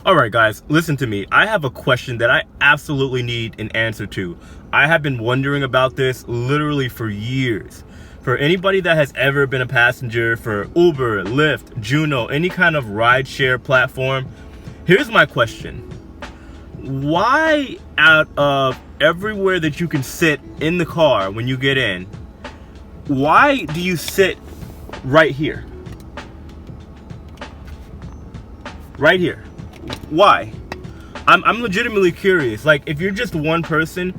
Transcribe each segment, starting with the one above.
Alright guys, listen to me. I have a question that I absolutely need an answer to. I have been wondering about this literally for years. For anybody that has ever been a passenger for Uber, Lyft, Juno, any kind of rideshare platform, here's my question. Why out of everywhere that you can sit in the car when you get in, why do you sit right here? Right here. Why? I'm legitimately curious. Like, if you're just one person,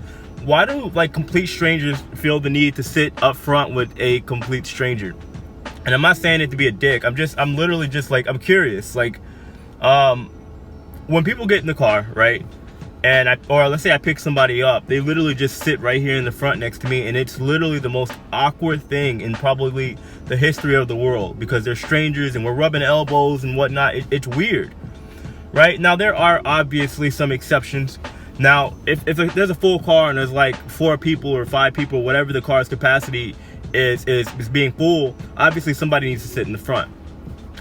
why do like complete strangers feel the need to sit up front with a complete stranger? And I'm not saying it to be a dick. I'm literally just like, I'm curious. Like, when people get in the car, right? And or let's say I pick somebody up, they literally just sit right here in the front next to me, and it's literally the most awkward thing in probably the history of the world, because they're strangers and we're rubbing elbows and whatnot. It's weird. Right? Now, there are obviously some exceptions. Now, if there's a full car and there's like 4 people or 5 people, whatever the car's capacity is being full, obviously somebody needs to sit in the front.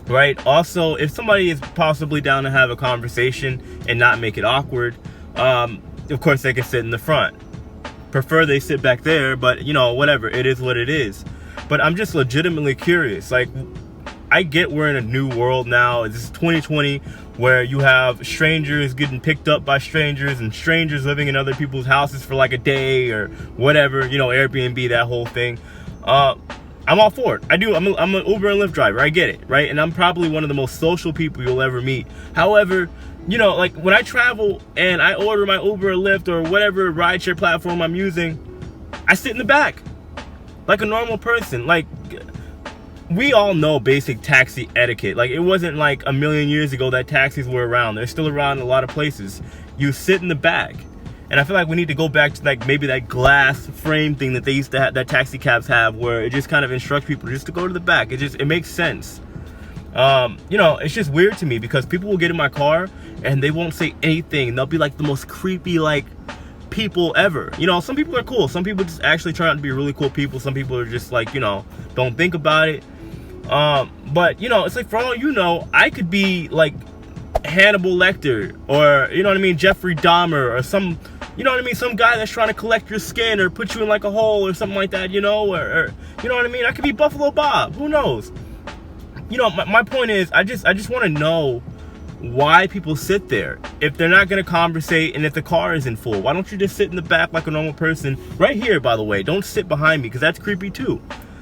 Right? Also, if somebody is possibly down to have a conversation and not make it awkward, of course they can sit in the front. Prefer they sit back there, but you know, whatever, it is what it is. But I'm just legitimately curious. Like, I get we're in a new world now. This is 2020, where you have strangers getting picked up by strangers and strangers living in other people's houses for like a day or whatever, you know, Airbnb, that whole thing. I'm all for it. I'm an Uber and Lyft driver. I get it, right? And I'm probably one of the most social people you'll ever meet. However, you know, like when I travel and I order my Uber or Lyft or whatever rideshare platform I'm using, I sit in the back like a normal person. Like, we all know basic taxi etiquette. Like, it wasn't like a million years ago that taxis were around. They're still around in a lot of places. You sit in the back. And I feel like we need to go back to like maybe that glass frame thing that they used to have, that taxi cabs have, where it just kind of instructs people just to go to the back. It makes sense. You know, it's just weird to me because people will get in my car and they won't say anything. They'll be like the most creepy, like, people ever. You know, some people are cool. Some people just actually try out to be really cool people. Some people are just like, you know, don't think about it. But you know, it's like, for all you know, I could be like Hannibal Lecter, or you know what I mean, Jeffrey Dahmer, or some, you know what I mean, some guy that's trying to collect your skin or put you in like a hole or something like that, you know, or you know what I mean. I could be Buffalo Bob. Who knows? You know, my point is, I just want to know why people sit there if they're not going to conversate, and if the car isn't full. Why don't you just sit in the back like a normal person? Right here, by the way. Don't sit behind me, because that's creepy too.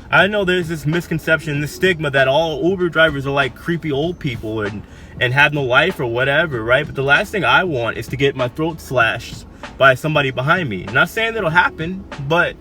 I know there's this misconception, this stigma that all Uber drivers are like creepy old people and have no life or whatever, right? But the last thing I want is to get my throat slashed by somebody behind me. Not saying that'll happen, but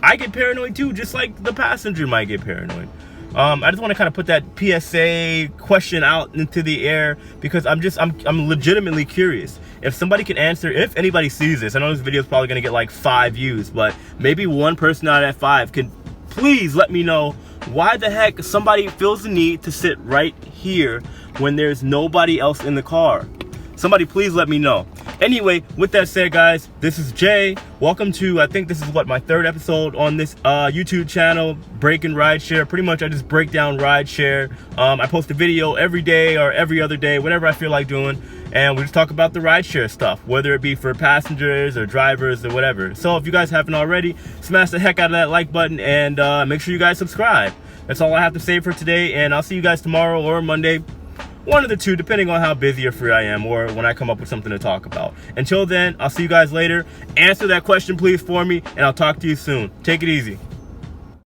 I get paranoid too, just like the passenger might get paranoid. I just want to kind of put that PSA question out into the air, because I'm legitimately curious. If somebody can answer, if anybody sees this, I know this video is probably going to get like 5 views, but maybe one person out of that 5 can please let me know why the heck somebody feels the need to sit right here when there's nobody else in the car. Somebody please let me know. Anyway, with that said, guys, this is Jay. Welcome to, I think this is what, my 3rd episode on this YouTube channel, Breaking Rideshare. Pretty much I just break down rideshare. I post a video every day or every other day, whatever I feel like doing. And we just talk about the rideshare stuff, whether it be for passengers or drivers or whatever. So if you guys haven't already, smash the heck out of that like button, and make sure you guys subscribe. That's all I have to say for today, and I'll see you guys tomorrow or Monday. One of the two, depending on how busy or free I am, or when I come up with something to talk about. Until then, I'll see you guys later. Answer that question, please, for me, and I'll talk to you soon. Take it easy.